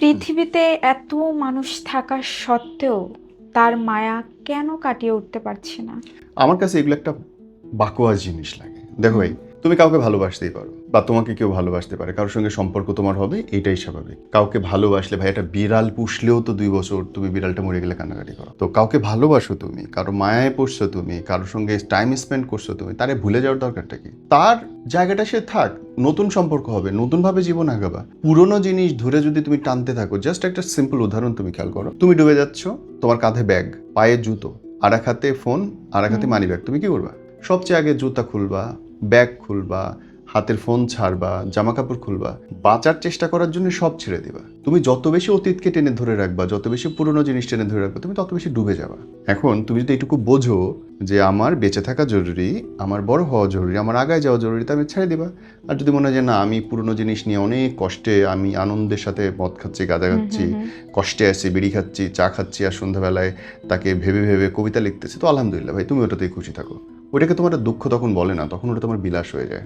পৃথিবীতে এত মানুষ থাকা সত্ত্বেও তার মায়া কেন কাটিয়ে উঠতে পারছি না? আমার কাছে এগুলো একটা বাকোয়াস জিনিস লাগে। দেখো ভাই, তুমি কাউকে ভালোবাসতেই পারো বা তোমাকে কেউ ভালোবাসতে পারে, কারোর সঙ্গে সম্পর্ক তোমার হবে, এটাই স্বাভাবিক। কাউকে ভালোবাসলে ভাই, একটা বিড়াল পুষলেও তো 2 বছর তুমি বিড়ালটা মরে গেলে কান্নাকাটি করো। তো কাউকে ভালোবাসো তুমি, কারো মায়ায় পড়ছো তুমি, কারোর সঙ্গে টাইম স্পেন্ড করছো তুমি, তারে ভুলে যাওয়ার দরকারটা কি? তার জায়গাটা সে থাক, নতুন সম্পর্ক হবে, নতুনভাবে জীবন আগাবা। পুরোনো জিনিস ধরে যদি তুমি টানতে থাকো, জাস্ট একটা সিম্পল উদাহরণ তুমি খেয়াল করো। তুমি ডুবে যাচ্ছ, তোমার কাঁধে ব্যাগ, পায়ে জুতো, আর এক হাতে ফোন, আর এক হাতে মানি ব্যাগ, তুমি কি করবা? সবচেয়ে আগে জুতা খুলবা, ব্যাগ খুলবা, হাতের ফোন ছাড়বা, জামা কাপড় খুলবা, বাঁচার চেষ্টা করার জন্য সব ছেড়ে দিবা। তুমি যত বেশি অতীতকে টেনে ধরে রাখবা, যত বেশি পুরনো জিনিস টেনে ধরে রাখবা, তুমি তত বেশি ডুবে যাবা। এখন তুমি যদি এটুকু বোঝো যে আমার বেঁচে থাকা জরুরি, আমার বড় হওয়া জরুরি, আমার আগায় যাওয়া জরুরি, তা আমি ছেড়ে দিবা। আর যদি মনে হয় যে না, আমি পুরনো জিনিস নিয়ে অনেক কষ্টে, আমি আনন্দের সাথে মদ খাচ্ছি, গাঁজা খাচ্ছি, কষ্টে আছি, বিড়ি খাচ্ছি, চা খাচ্ছি, আর সন্ধ্যাবেলায় তাকে ভেবে ভেবে কবিতা লিখতেছি, তো আলহামদুলিল্লাহ ভাই, তুমি ওটাতেই খুশি থাকো। ওইটাকে তোমার দুঃখ তখন বলে না, তখন ওটা তোমার বিলাস হয়ে যায়।